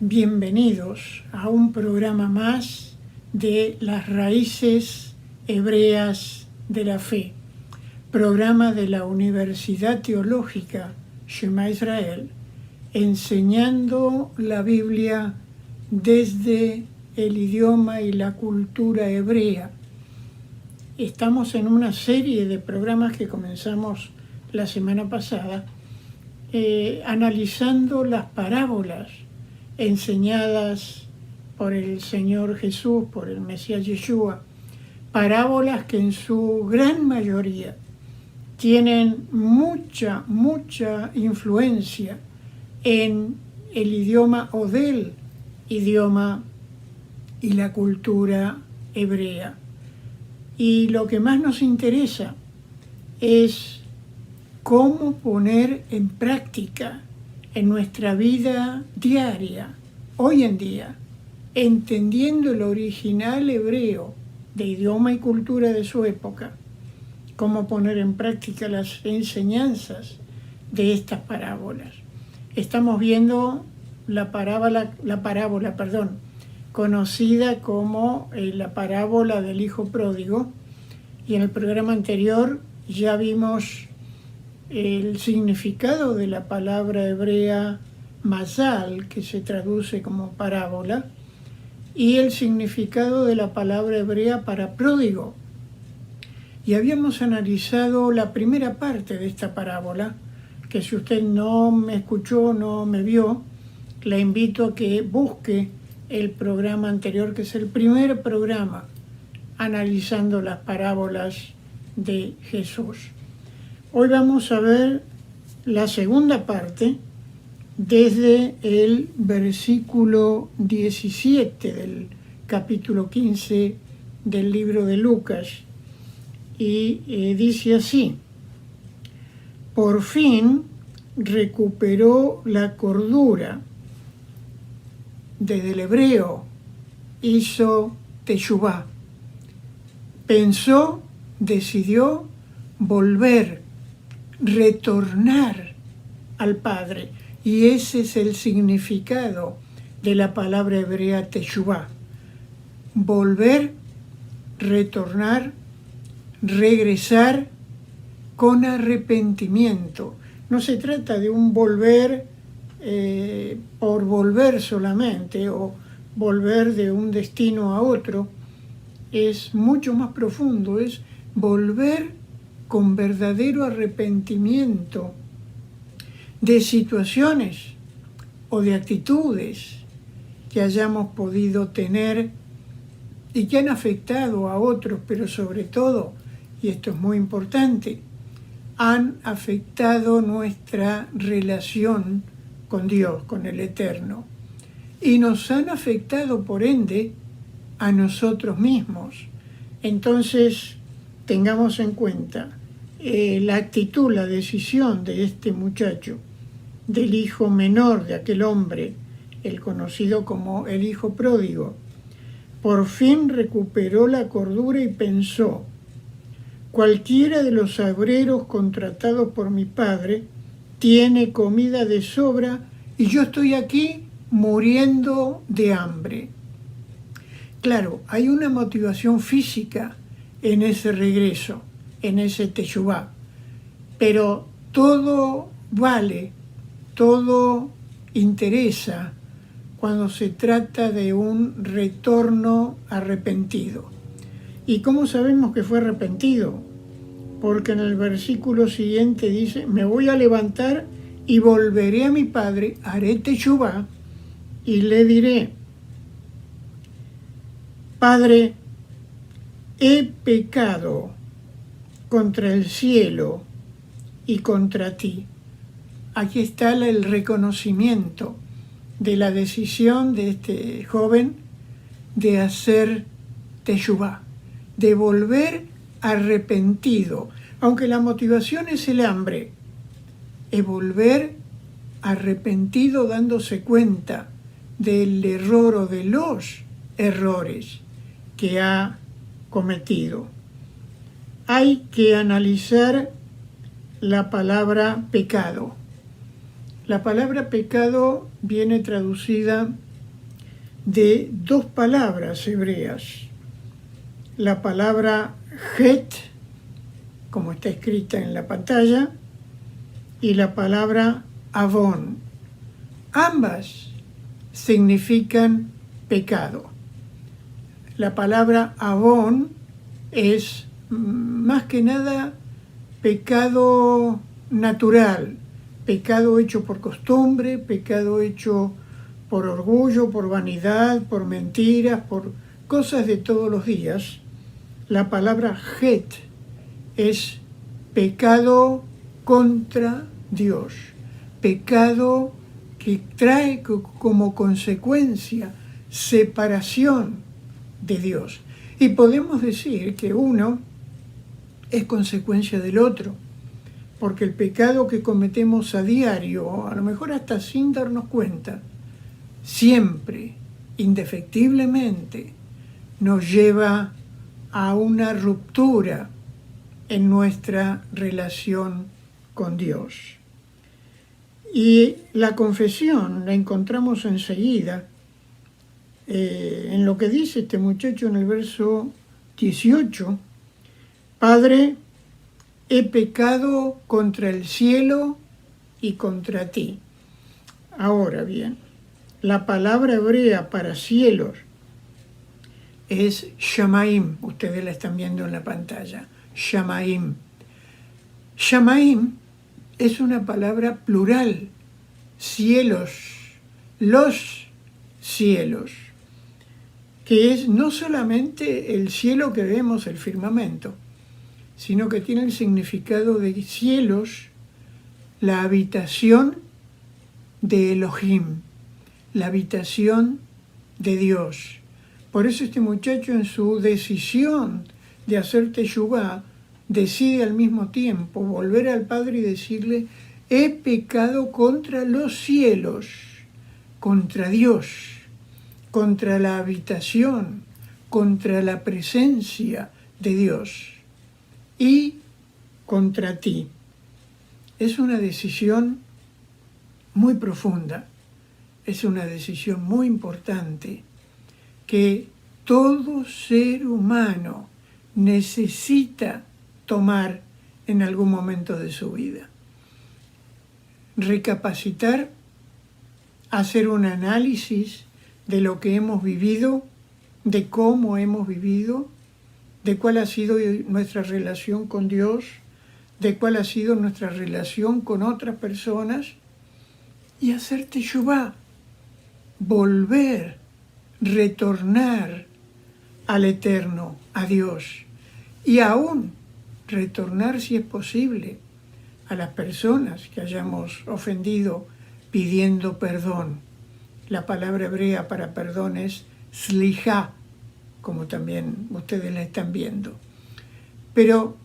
Bienvenidos a un programa más de las raíces hebreas de la fe, programa de la Universidad Teológica Shema Israel, enseñando la Biblia desde el idioma y la cultura hebrea. Estamos en una serie de programas que comenzamos la semana pasada, analizando las parábolas enseñadas por el Señor Jesús, por el Mesías Yeshua, parábolas que en su gran mayoría tienen mucha influencia en el idioma o del idioma y la cultura hebrea. Y lo que más nos interesa es cómo poner en práctica en nuestra vida diaria, hoy en día, entendiendo el original hebreo de idioma y cultura de su época, cómo poner en práctica las enseñanzas de estas parábolas. Estamos viendo la parábola, conocida como la parábola del hijo pródigo, y en el programa anterior ya vimos el significado de la palabra hebrea mazal, que se traduce como parábola, y el significado de la palabra hebrea para pródigo. Y habíamos analizado la primera parte de esta parábola, que si usted no me escuchó, no me vio, la invito a que busque el programa anterior, que es el primer programa analizando las parábolas de Jesús. Hoy vamos a ver la segunda parte desde el versículo 17 del capítulo 15 del libro de Lucas, y dice así: por fin recuperó la cordura. Desde el hebreo hizo teshuvá. Pensó, decidió volver, retornar al Padre. Y ese es el significado de la palabra hebrea teshuvá. Volver, retornar, regresar con arrepentimiento. No se trata de un volver por volver solamente, o volver de un destino a otro. Es mucho más profundo, es volver con verdadero arrepentimiento de situaciones o de actitudes que hayamos podido tener y que han afectado a otros, pero sobre todo, y esto es muy importante, han afectado nuestra relación con Dios, con el Eterno, y nos han afectado, por ende, a nosotros mismos. Entonces, tengamos en cuenta la actitud, la decisión de este muchacho, del hijo menor de aquel hombre, el conocido como el hijo pródigo. Por fin recuperó la cordura y pensó: cualquiera de los obreros contratados por mi padre tiene comida de sobra y yo estoy aquí muriendo de hambre. Claro, hay una motivación física en ese regreso, en ese teshuvá, pero todo vale, todo interesa cuando se trata de un retorno arrepentido. ¿Y cómo sabemos que fue arrepentido? Porque en el versículo siguiente dice: me voy a levantar y volveré a mi padre, haré teshuvá y le diré: Padre, he pecado contra el cielo y contra ti. Aquí está el reconocimiento de la decisión de este joven de hacer teshuvá, de volver arrepentido. Aunque la motivación es el hambre, es volver arrepentido dándose cuenta del error o de los errores que ha cometido. Hay que analizar la palabra pecado. La palabra pecado viene traducida de dos palabras hebreas. La palabra het, como está escrita en la pantalla, y la palabra avón. Ambas significan pecado. La palabra avón es más que nada pecado natural, pecado hecho por costumbre, pecado hecho por orgullo, por vanidad, por mentiras, por cosas de todos los días. La palabra het es pecado contra Dios, pecado que trae como consecuencia separación de Dios. Y podemos decir que uno es consecuencia del otro, porque el pecado que cometemos a diario, a lo mejor hasta sin darnos cuenta, siempre, indefectiblemente, nos lleva a una ruptura en nuestra relación con Dios. Y la confesión la encontramos enseguida en lo que dice este muchacho en el verso 18. Padre, he pecado contra el cielo y contra ti. Ahora bien, la palabra hebrea para cielos es shamaim. Ustedes la están viendo en la pantalla. Shamaim. Shamaim es una palabra plural. Cielos. Los cielos. Que es no solamente el cielo que vemos, el firmamento, sino que tiene el significado de cielos, la habitación de Elohim, la habitación de Dios. Por eso este muchacho, en su decisión de hacer teshuvá, decide al mismo tiempo volver al Padre y decirle: he pecado contra los cielos, contra Dios, contra la habitación, contra la presencia de Dios y contra ti. Es una decisión muy profunda, es una decisión muy importante que todo ser humano necesita tomar en algún momento de su vida. Recapacitar, hacer un análisis de lo que hemos vivido, de cómo hemos vivido, de cuál ha sido nuestra relación con Dios, de cuál ha sido nuestra relación con otras personas, y hacer teshuvá, volver, retornar al Eterno, a Dios, y aún retornar, si es posible, a las personas que hayamos ofendido, pidiendo perdón. La palabra hebrea para perdón es slijá, como también ustedes la están viendo. Pero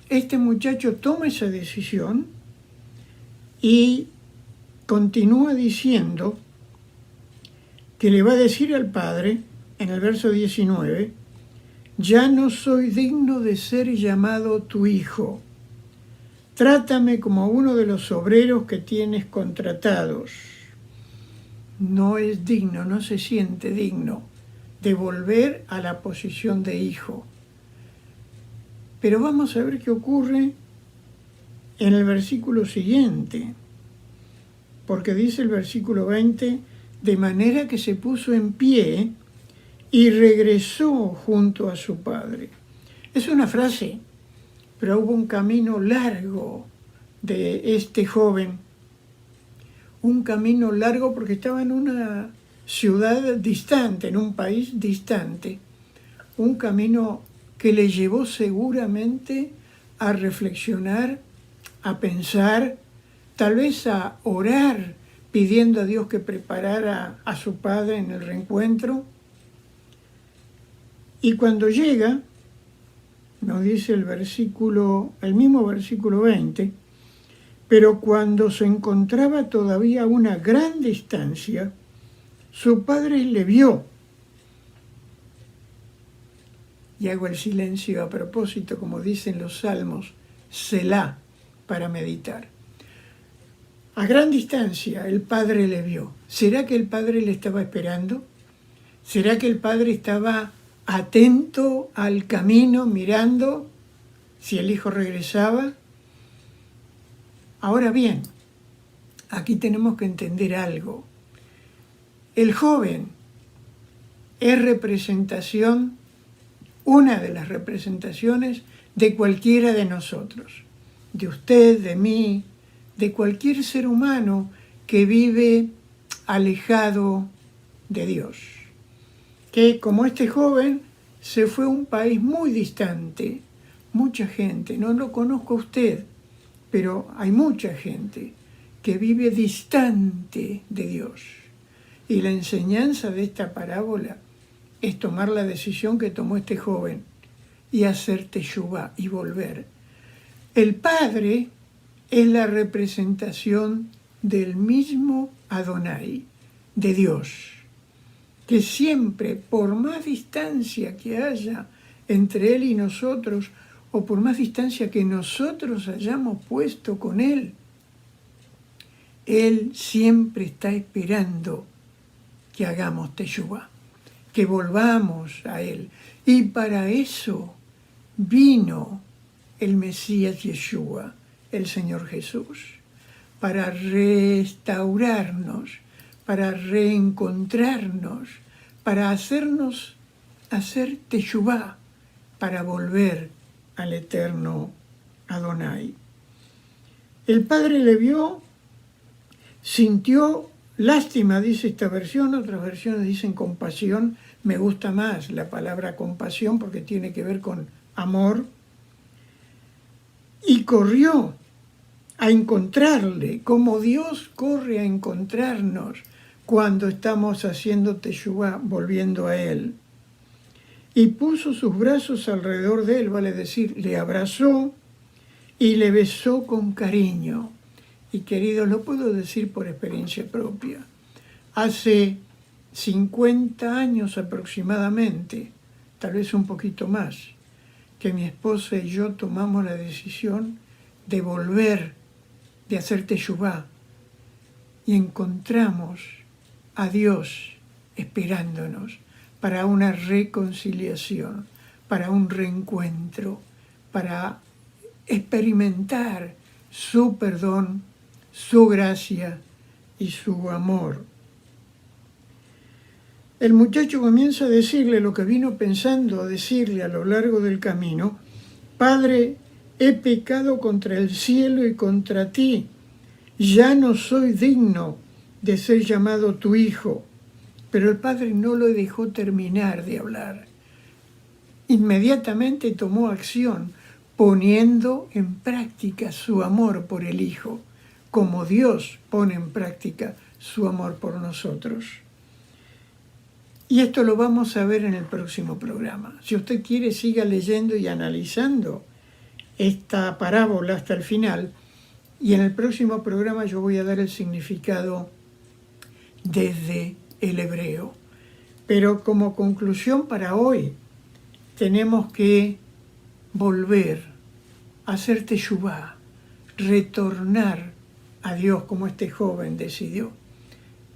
este muchacho toma esa decisión y continúa diciendo que le va a decir al Padre, en el verso 19, ya no soy digno de ser llamado tu hijo. Trátame como uno de los obreros que tienes contratados. No es digno, no se siente digno de volver a la posición de hijo. Pero vamos a ver qué ocurre en el versículo siguiente, porque dice el versículo 20, de manera que se puso en pie y regresó junto a su padre. Es una frase, pero hubo un camino largo de este joven, un camino largo porque estaba en una ciudad distante, en un país distante, un camino que le llevó seguramente a reflexionar, a pensar, tal vez a orar, pidiendo a Dios que preparara a su padre en el reencuentro. Y cuando llega, nos dice el mismo versículo 20, pero cuando se encontraba todavía a una gran distancia, su padre le vio. Y hago el silencio a propósito, como dicen los salmos, Selá, para meditar. A gran distancia el padre le vio. ¿Será que el padre le estaba esperando? ¿Será que el padre estaba atento al camino, mirando si el hijo regresaba? Ahora bien, aquí tenemos que entender algo. El joven es representación, una de las representaciones de cualquiera de nosotros, de usted, de mí, de cualquier ser humano que vive alejado de Dios. Que como este joven se fue a un país muy distante, mucha gente, no lo conozco a usted, pero hay mucha gente que vive distante de Dios. Y la enseñanza de esta parábola es tomar la decisión que tomó este joven y hacer teshuvá y volver. El Padre es la representación del mismo Adonai, de Dios, que siempre, por más distancia que haya entre Él y nosotros, o por más distancia que nosotros hayamos puesto con Él, Él siempre está esperando que hagamos teshuvá, que volvamos a Él. Y para eso vino el Mesías Yeshua, el Señor Jesús, para restaurarnos, para reencontrarnos, para hacernos hacer teshuvá, para volver al eterno Adonai. El padre le vio, sintió lástima, dice esta versión, otras versiones dicen compasión. Me gusta más la palabra compasión porque tiene que ver con amor. Y corrió a encontrarle, como Dios corre a encontrarnos cuando estamos haciendo teshuvá, volviendo a Él. Y puso sus brazos alrededor de él, vale decir, le abrazó y le besó con cariño. Y querido, lo puedo decir por experiencia propia. Hace 50 años aproximadamente, tal vez un poquito más, que mi esposa y yo tomamos la decisión de volver, de hacer teshuvá, y encontramos a Dios esperándonos para una reconciliación, para un reencuentro, para experimentar su perdón, su gracia y su amor. El muchacho comienza a decirle lo que vino pensando decirle a lo largo del camino: Padre, he pecado contra el cielo y contra ti, ya no soy digno de ser llamado tu hijo. Pero el padre no lo dejó terminar de hablar. Inmediatamente tomó acción, poniendo en práctica su amor por el hijo, como Dios pone en práctica su amor por nosotros. Y esto lo vamos a ver en el próximo programa. Si usted quiere, siga leyendo y analizando esta parábola hasta el final. Y en el próximo programa yo voy a dar el significado desde el hebreo. Pero como conclusión para hoy, tenemos que volver a hacer teshuvá, retornar a Dios como este joven decidió,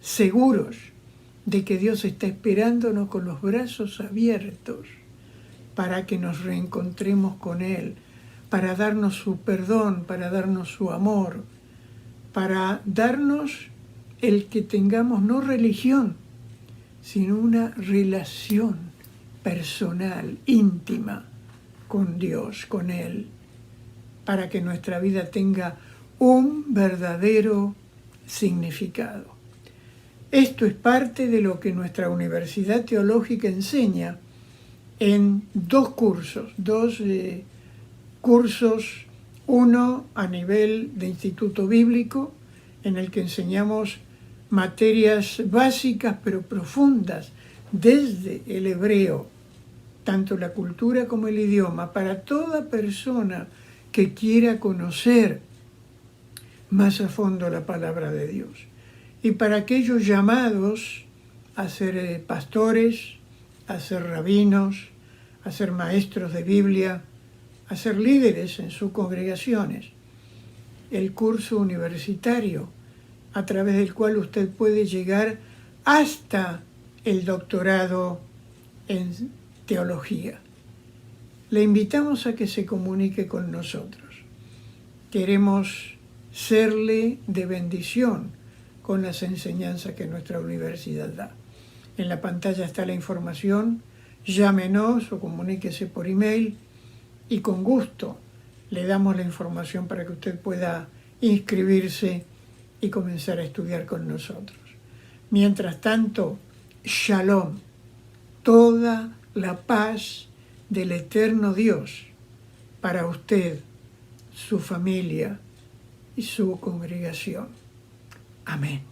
seguros de que Dios está esperándonos con los brazos abiertos para que nos reencontremos con Él, para darnos su perdón, para darnos su amor, para darnos el que tengamos no religión, sino una relación personal, íntima con Dios, con Él, para que nuestra vida tenga un verdadero significado. Esto es parte de lo que nuestra Universidad Teológica enseña en dos cursos, uno a nivel de instituto bíblico, en el que enseñamos materias básicas pero profundas desde el hebreo, tanto la cultura como el idioma, para toda persona que quiera conocer más a fondo la palabra de Dios. Y para aquellos llamados a ser pastores, a ser rabinos, a ser maestros de Biblia, a ser líderes en sus congregaciones, el curso universitario, a través del cual usted puede llegar hasta el doctorado en teología. Le invitamos a que se comunique con nosotros. Queremos serle de bendición con las enseñanzas que nuestra universidad da. En la pantalla está la información, llámenos o comuníquese por email y con gusto le damos la información para que usted pueda inscribirse y comenzar a estudiar con nosotros. Mientras tanto, Shalom, toda la paz del eterno Dios para usted, su familia y su congregación. Amén.